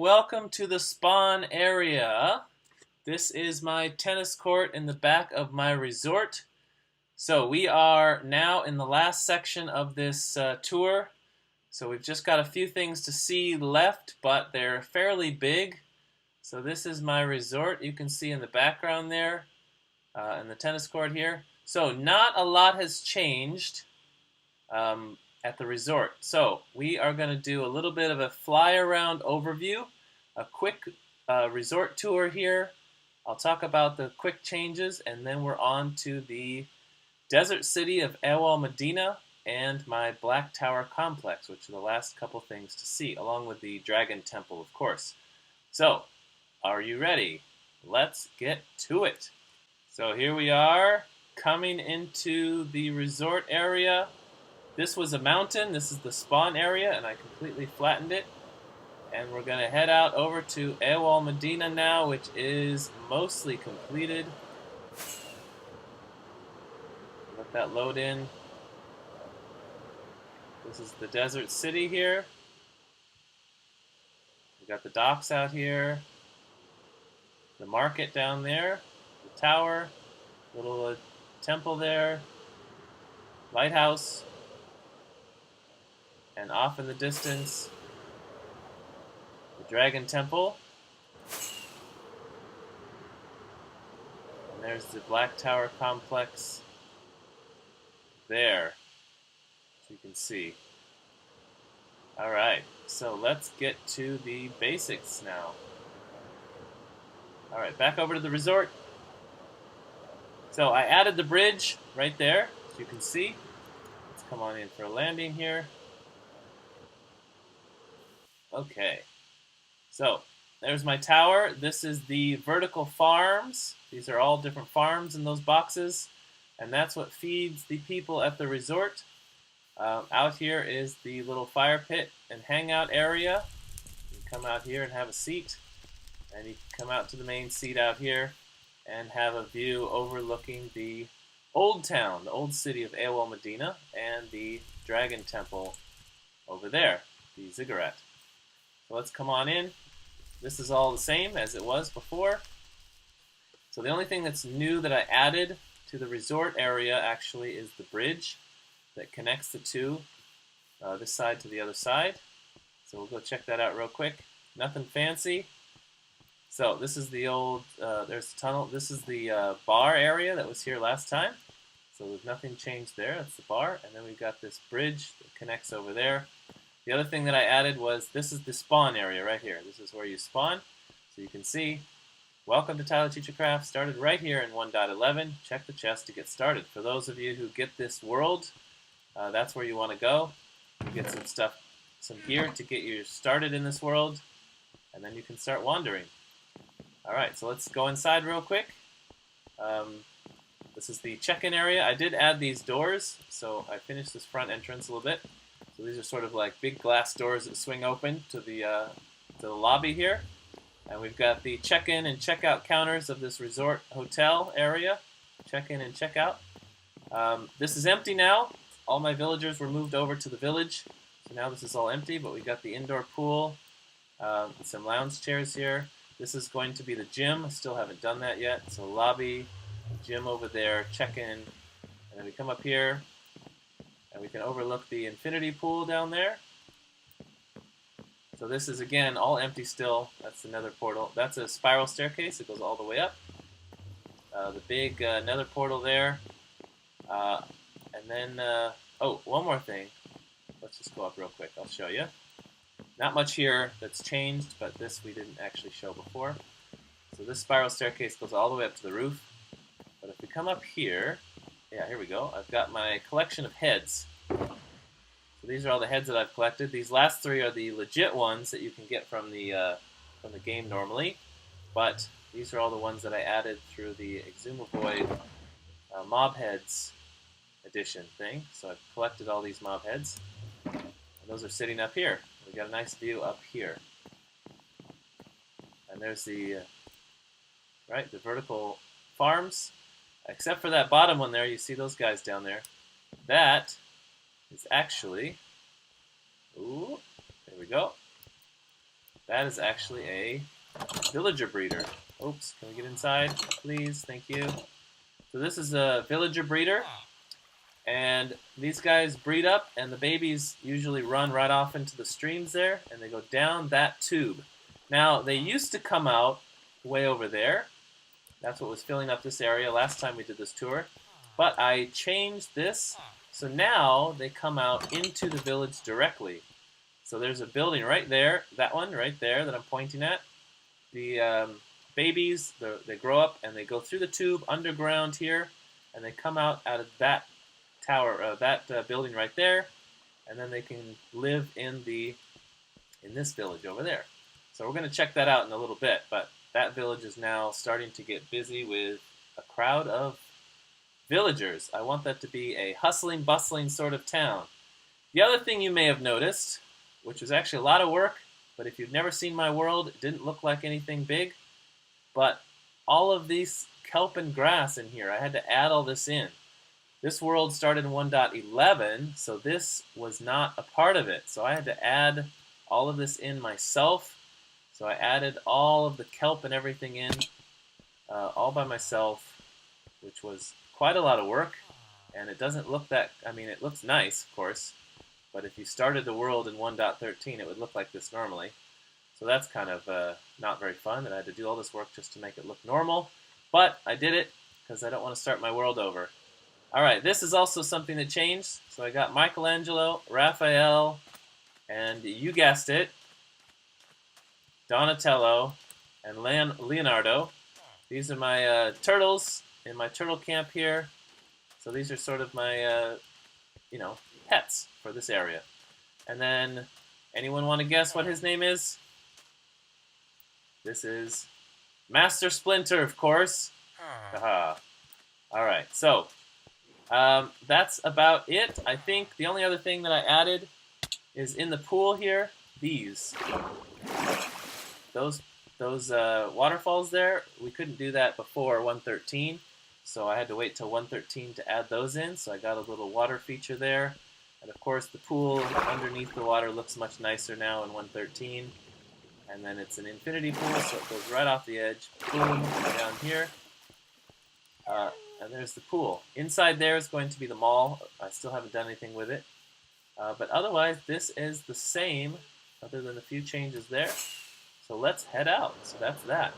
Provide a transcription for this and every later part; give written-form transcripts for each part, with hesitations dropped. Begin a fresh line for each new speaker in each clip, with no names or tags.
welcome to the spawn area. This is my tennis court in the back of my resort. So we are now in the last section of this tour. So we've just got a few things to see left, but they're fairly big. So this is my resort. You can see in the background there, and the tennis court here. So not a lot has changed at the resort. So we are going to do a little bit of a fly around overview, a quick resort tour here. I'll talk about the quick changes, and then we're on to the desert city of El Medina and my Black Tower complex, which are the last couple things to see, along with the Dragon Temple, of course. So, are you ready? Let's get to it. So here we are, coming into the resort area. This was a mountain. This is the spawn area, and I completely flattened it. And we're going to head out over to El Medina now, which is mostly completed. Let that load in. This is the desert city here. We got the docks out here. The market down there. The tower. Little temple there. Lighthouse. And off in the distance, the Dragon Temple. And there's the Black Tower complex there, as you can see. Alright, so let's get to the basics now. Alright, back over to the resort. So I added the bridge right there, as you can see. Let's come on in for a landing here. Okay, so there's my tower. This is the vertical farms. These are all different farms in those boxes, and that's what feeds the people at the resort. Out here is the little fire pit and hangout area. You can come out here and have a seat, and you can come out to the main seat out here and have a view overlooking the old town, the old city of El Medina, and the Dragon Temple over there, the ziggurat. So let's come on in. This is all the same as it was before. So the only thing that's new that I added to the resort area actually is the bridge that connects the two, this side to the other side. So we'll go check that out real quick. Nothing fancy. So this is the old, there's the tunnel. This is the bar area that was here last time. So there's nothing changed there. That's the bar. And then we've got this bridge that connects over there. The other thing that I added was this is the spawn area right here. This is where you spawn. So you can see, welcome to TylerTeacher Craft. Started right here in 1.11. Check the chest to get started. For those of you who get this world, that's where you want to go. You get some stuff, some gear to get you started in this world, and then you can start wandering. Alright, so let's go inside real quick. This is the check-in area. I did add these doors, so I finished this front entrance a little bit. So these are sort of like big glass doors that swing open to the lobby here. And we've got the check-in and check-out counters of this resort hotel area. Check-in and check-out. This is empty now. All my villagers were moved over to the village. So now this is all empty, but we got the indoor pool. Some lounge chairs here. This is going to be the gym. I still haven't done that yet. So lobby, gym over there, check-in. And then we come up here. And we can overlook the infinity pool down there. So this is, again, all empty still. That's the nether portal. That's a spiral staircase. It goes all the way up. The big nether portal there. And then, oh, one more thing. Let's just go up real quick. I'll show you. Not much here that's changed, but this we didn't actually show before. So this spiral staircase goes all the way up to the roof. But if we come up here, yeah, here we go. I've got my collection of heads. So these are all the heads that I've collected. These last three are the legit ones that you can get from the game normally. But these are all the ones that I added through the Exhumovoid Mob Heads edition thing. So I've collected all these mob heads. And those are sitting up here. We got a nice view up here. And there's the the vertical farms. Except for that bottom one there, you see those guys down there. That is actually, ooh, there we go. That is actually a villager breeder. Oops, can we get inside, please? Thank you. So this is a villager breeder, and these guys breed up, and the babies usually run right off into the streams there, and they go down that tube. Now, they used to come out way over there. That's what was filling up this area last time we did this tour. But I changed this, so now they come out into the village directly. So there's a building right there, that one right there that I'm pointing at. The babies, they grow up and they go through the tube underground here, and they come out of that tower, building right there, and then they can live in this village over there. So we're going to check that out in a little bit, but that village is now starting to get busy with a crowd of villagers. I want that to be a hustling, bustling sort of town. The other thing you may have noticed, which was actually a lot of work, but if you've never seen my world, it didn't look like anything big, but all of these kelp and grass in here, I had to add all this in. This world started in 1.11, so this was not a part of it. So I had to add all of this in myself. So I added all of the kelp and everything in all by myself, which was quite a lot of work, and it doesn't look that, I mean, it looks nice, of course, but if you started the world in 1.13, it would look like this normally. So that's kind of not very fun, that I had to do all this work just to make it look normal, but I did it because I don't want to start my world over. All right, this is also something that changed. So I got Michelangelo, Raphael, and you guessed it, Donatello, and Leonardo. These are my turtles in my turtle camp here. So these are sort of my, pets for this area. And then, anyone want to guess what his name is? This is Master Splinter, of course. Haha. All right, so that's about it. I think the only other thing that I added is in the pool here, those waterfalls there. We couldn't do that before 1.13, so I had to wait till 1.13 to add those in. So I got a little water feature there, and of course the pool underneath the water looks much nicer now in 1.13. And then it's an infinity pool, so it goes right off the edge, boom, down here. And there's the pool. Inside there is going to be the mall. I still haven't done anything with it. But otherwise, this is the same, other than a few changes there. So let's head out. So that's that.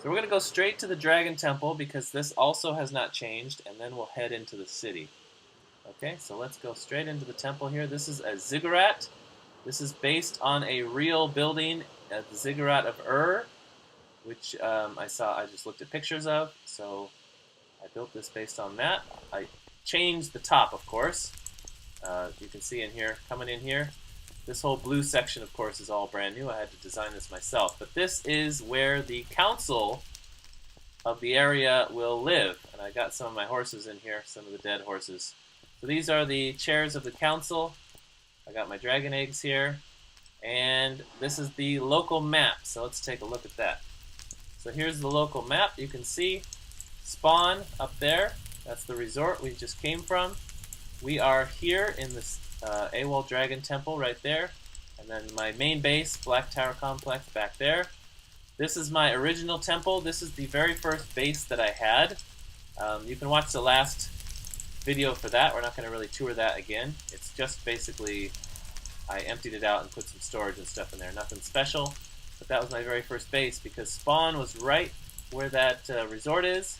So we're going to go straight to the Dragon Temple, because this also has not changed, and then we'll head into the city. Okay, so let's go straight into the temple here. This is a ziggurat. This is based on a real building at the Ziggurat of Ur, which I just looked at pictures of, so I built this based on that. I changed the top, of course. You can see in here, coming in here, this whole blue section, of course, is all brand new. I had to design this myself. But this is where the council of the area will live. And I got some of my horses in here, some of the dead horses. So these are the chairs of the council. I got my dragon eggs here. And this is the local map. So let's take a look at that. So here's the local map. You can see spawn up there. That's the resort we just came from. We are here in this AWOL Dragon Temple right there. And then my main base, Black Tower Complex, back there. This is my original temple. This is the very first base that I had. You can watch the last video for that. We're not going to really tour that again. It's just basically, I emptied it out and put some storage and stuff in there. Nothing special. But that was my very first base, because spawn was right where that resort is.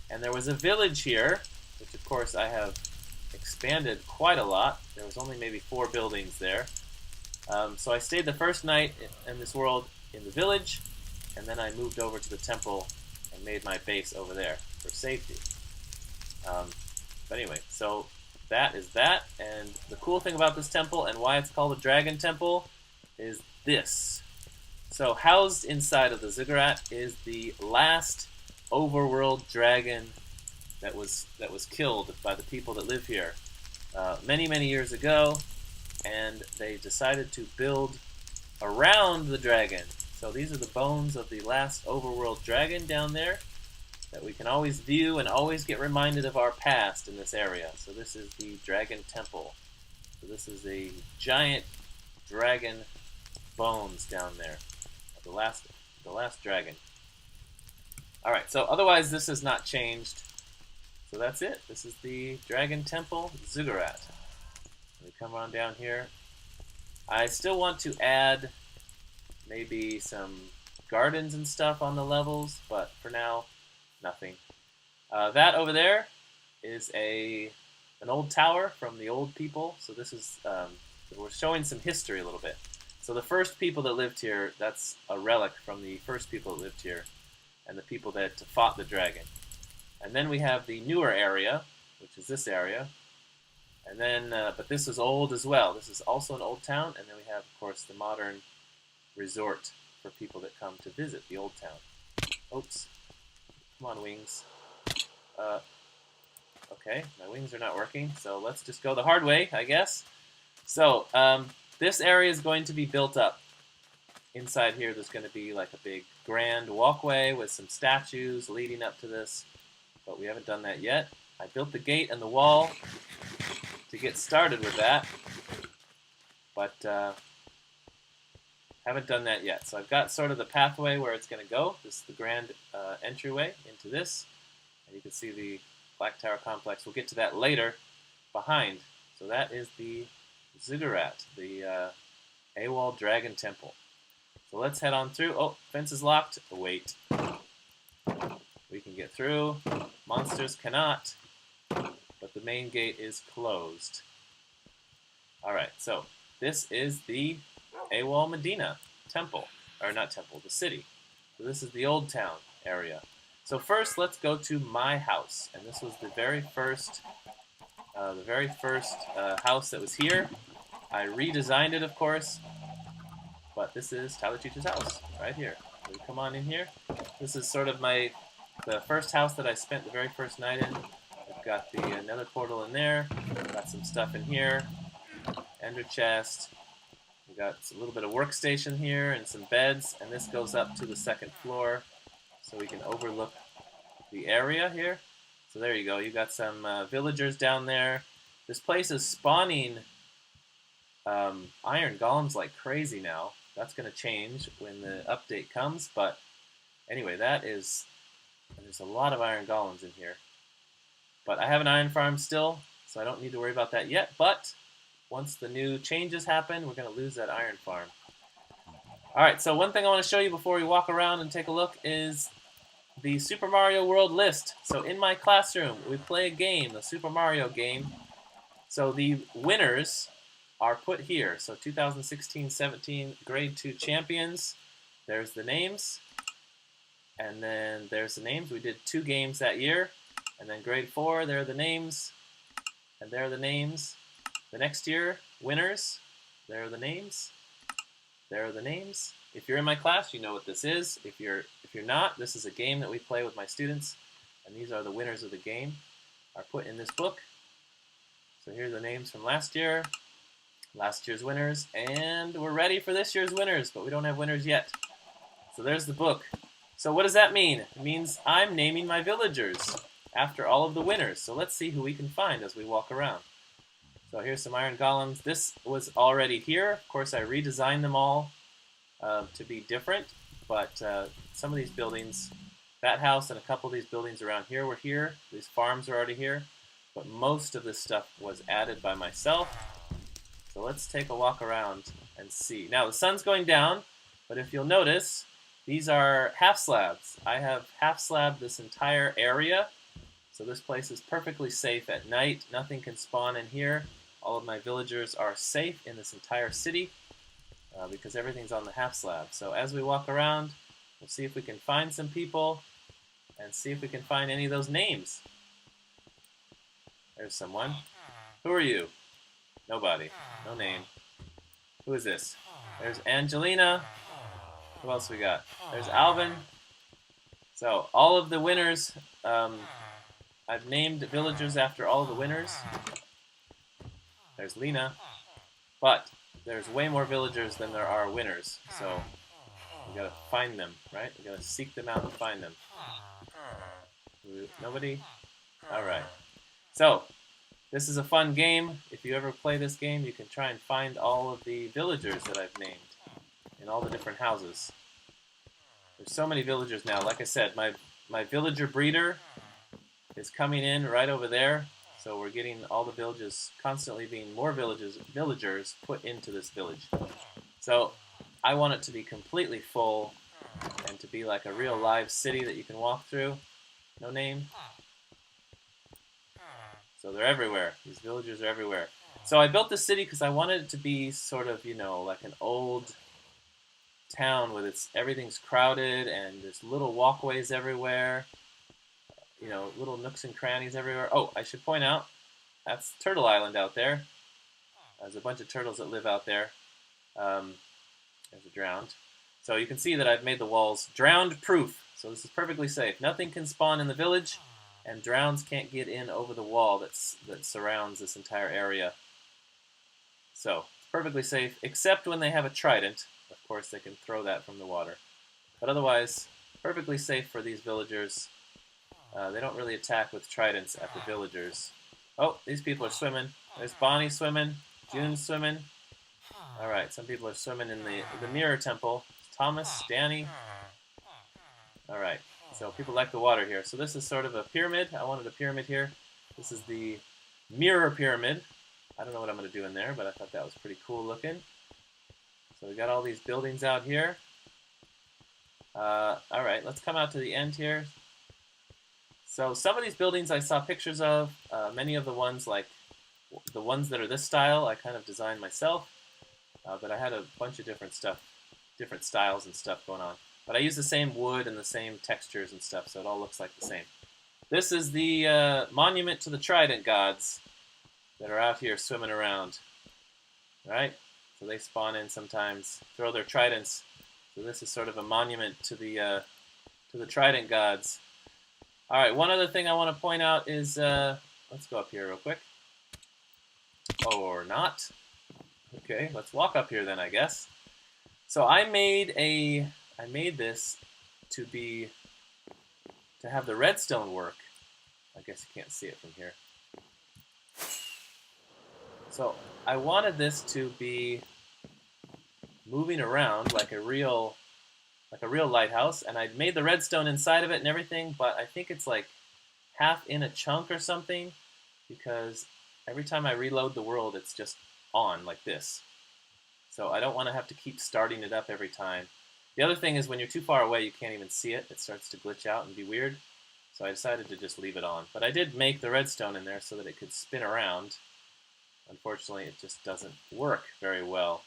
And there was a village here, which of course I have expanded quite a lot. There was only maybe 4 buildings there. So I stayed the first night in this world in the village, and then I moved over to the temple and made my base over there for safety. But anyway, so that is that. And the cool thing about this temple, and why it's called a Dragon Temple, is this. So housed inside of the ziggurat is the last overworld dragon that was killed by the people that live here many years ago, and they decided to build around the dragon. So these are the bones of the last overworld dragon down there that we can always view and always get reminded of our past in this area. So this is the Dragon Temple. So this is a giant dragon bones down there. The last dragon. All right. So otherwise, this has not changed. So that's it. This is the Dragon Temple Ziggurat. We come on down here. I still want to add maybe some gardens and stuff on the levels, but for now, nothing. That over there is an old tower from the old people. So this is we're showing some history a little bit. So the first people that lived here, that's a relic from the first people that lived here, and the people that fought the dragon. And then we have the newer area, which is this area. And then, but this is old as well. This is also an old town. And then we have, of course, the modern resort for people that come to visit the old town. Oops. Come on, wings. Okay, my wings are not working. So let's just go the hard way, I guess. So this area is going to be built up. Inside here, there's going to be like a big grand walkway with some statues leading up to this. But we haven't done that yet. I built the gate and the wall to get started with that, but haven't done that yet. So I've got sort of the pathway where it's going to go. This is the grand entryway into this, and you can see the Black Tower complex. We'll get to that later behind. So that is the Ziggurat, the AWOL Dragon Temple. So let's head on through. Oh, fence is locked. Oh, wait. We can get through. Monsters cannot. But the main gate is closed. Alright, so this is the AWOL Medina temple. Or not temple, the city. So this is the old town area. So first, let's go to my house. And this was the very first house that was here. I redesigned it, of course. But this is TylerTeacher's house, right here. So we come on in here. This is sort of the first house that I spent the very first night in. I've got the nether portal in there. Got some stuff in here. Ender chest. We got a little bit of workstation here and some beds. And this goes up to the second floor, so we can overlook the area here. So there you go. You got some villagers down there. This place is spawning iron golems like crazy now. That's going to change when the update comes. But anyway, there's a lot of iron golems in here. But I have an iron farm still, so I don't need to worry about that yet. But once the new changes happen, we're going to lose that iron farm. Alright, so one thing I want to show you before we walk around and take a look is the Super Mario World list. So in my classroom, we play a game, the Super Mario game. So the winners are put here. So 2016-17 Grade 2 champions. There's the names. And then there's the names. We did 2 games that year. And then Grade 4, there are the names. And there are the names. The next year, winners. There are the names. There are the names. If you're in my class, you know what this is. If you're not, this is a game that we play with my students. And these are the winners of the game, are put in this book. So here are the names from last year. Last year's winners. And we're ready for this year's winners, but we don't have winners yet. So there's the book. So what does that mean? It means I'm naming my villagers after all of the winners. So let's see who we can find as we walk around. So here's some iron golems. This was already here. Of course, I redesigned them all to be different. But some of these buildings, that house and a couple of these buildings around here were here. These farms are already here. But most of this stuff was added by myself. So let's take a walk around and see. Now, the sun's going down, but if you'll notice, these are half slabs. I have half slabbed this entire area. So this place is perfectly safe at night. Nothing can spawn in here. All of my villagers are safe in this entire city because everything's on the half slab. So as we walk around, we'll see if we can find some people and see if we can find any of those names. There's someone. Who are you? Nobody. No name. Who is this? There's Angelina. Who else we got? There's Alvin. So all of the winners, I've named villagers after all of the winners. There's Lena. But there's way more villagers than there are winners. So we gotta find them, right? We gotta seek them out and find them. Nobody? Alright. So, this is a fun game. If you ever play this game, you can try and find all of the villagers that I've named. and all the different houses. There's so many villagers now. Like I said, my villager breeder is coming in right over there. So we're getting all the villages, constantly being more villagers put into this village. So I want it to be completely full and to be like a real live city that you can walk through. No name. So they're everywhere. These villagers are everywhere. So I built this city because I wanted it to be sort of, you know, like an old town with everything's crowded and there's little walkways everywhere. You know, little nooks and crannies everywhere. Oh, I should point out, that's Turtle Island out there. There's a bunch of turtles that live out there. There's a drowned. So you can see that I've made the walls drowned proof. So this is perfectly safe. Nothing can spawn in the village, and drowns can't get in over the wall that surrounds this entire area. So it's perfectly safe, except when they have a trident. Of course, they can throw that from the water. But otherwise, perfectly safe for these villagers. They don't really attack with tridents at the villagers. Oh, these people are swimming. There's Bonnie swimming. June's swimming. Alright, some people are swimming in the mirror temple. Thomas, Danny. Alright, so people like the water here. So this is sort of a pyramid. I wanted a pyramid here. This is the mirror pyramid. I don't know what I'm going to do in there, but I thought that was pretty cool looking. So we got all these buildings out here. Alright, let's come out to the end here. So some of these buildings I saw pictures of. Many of the ones, like the ones that are this style, I kind of designed myself. But I had a bunch of different styles and stuff going on. But I used the same wood and the same textures and stuff, so it all looks like the same. This is the monument to the trident gods that are out here swimming around. Right? So they spawn in sometimes, throw their tridents. So this is sort of a monument to the trident gods. All right, one other thing I want to point out is, let's go up here real quick. Or not. Okay, let's walk up here then, I guess. So I made this to have the redstone work. I guess you can't see it from here. So I wanted this to be moving around like a real lighthouse, and I'd made the redstone inside of it and everything, but I think it's like half in a chunk or something, because every time I reload the world, it's just on like this. So I don't want to have to keep starting it up every time. The other thing is when you're too far away, you can't even see it. It starts to glitch out and be weird. So I decided to just leave it on. But I did make the redstone in there so that it could spin around. Unfortunately, it just doesn't work very well.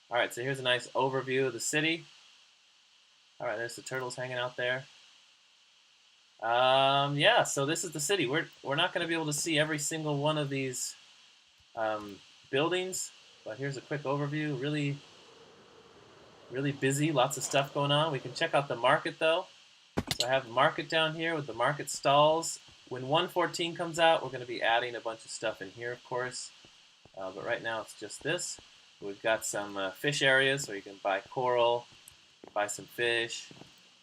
All right, so here's a nice overview of the city. All right, there's the turtles hanging out there. Yeah, so this is the city. We're not going to be able to see every single one of these buildings, but here's a quick overview. Really, really busy, lots of stuff going on. We can check out the market, though. So I have the market down here with the market stalls. When 1.14 comes out, we're going to be adding a bunch of stuff in here, of course. But right now, it's just this. We've got some fish areas where you can buy coral, buy some fish,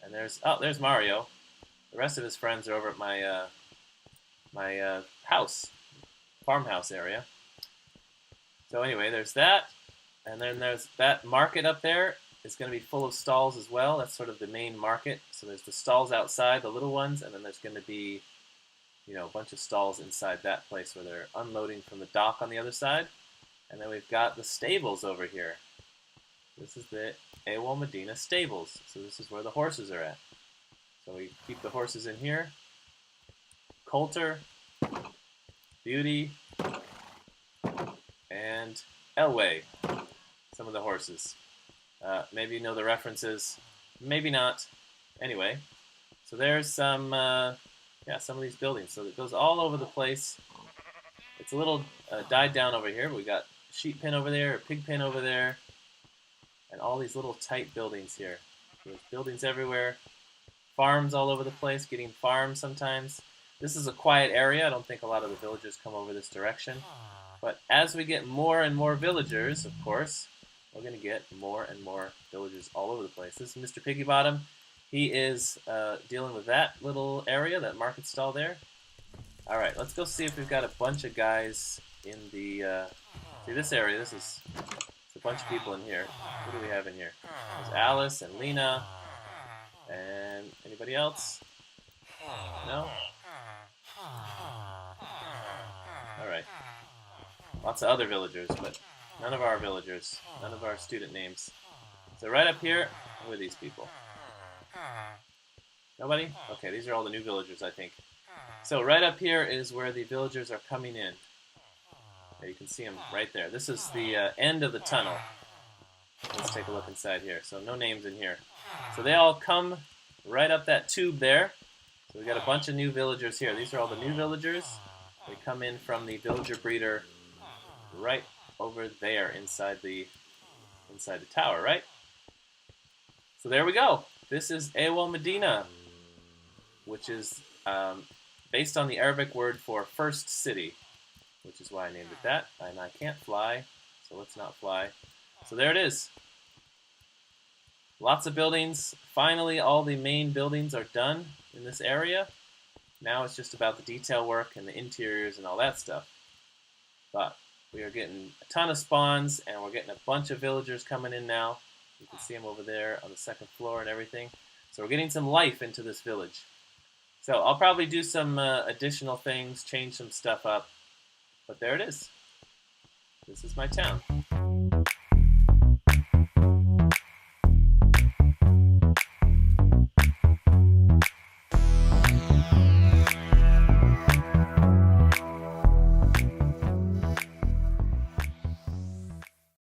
and there's Mario. The rest of his friends are over at my farmhouse area. So anyway, there's that, and then there's that market up there. It's going to be full of stalls as well. That's sort of the main market. So there's the stalls outside, the little ones, and then there's going to be, a bunch of stalls inside that place where they're unloading from the dock on the other side. And then we've got the stables over here. This is the AWOL Medina stables. So this is where the horses are at. So we keep the horses in here. Coulter, Beauty, and Elway. Some of the horses. Maybe you know the references. Maybe not. Anyway, so there's some of these buildings. So it goes all over the place. It's a little died down over here, but we got sheep pen over there, a pig pen over there, and all these little tight buildings here. So there's buildings everywhere. Farms all over the place, getting farms sometimes. This is a quiet area. I don't think a lot of the villagers come over this direction. But as we get more and more villagers, of course, we're going to get more and more villagers all over the place. This is Mr. Piggybottom. He is dealing with that little area, that market stall there. All right, let's go see if we've got a bunch of guys in the... see this area, this is the bunch of people in here. Who do we have in here? There's Alice and Lena. And anybody else? No? Alright. Lots of other villagers, but none of our villagers. None of our student names. So right up here, who are these people? Nobody? Okay, these are all the new villagers, I think. So right up here is where the villagers are coming in. There, you can see them right there. This is the end of the tunnel. Let's take a look inside here. So no names in here. So they all come right up that tube there. So we got a bunch of new villagers here. These are all the new villagers. They come in from the villager breeder right over there inside the tower, right? So there we go. This is Awal Medina, which is based on the Arabic word for first city, which is why I named it that. And I can't fly, so let's not fly. So there it is. Lots of buildings. Finally, all the main buildings are done in this area. Now it's just about the detail work and the interiors and all that stuff. But we are getting a ton of spawns, and we're getting a bunch of villagers coming in now. You can see them over there on the second floor and everything. So we're getting some life into this village. So I'll probably do some additional things, change some stuff up. But there it is. This is my town.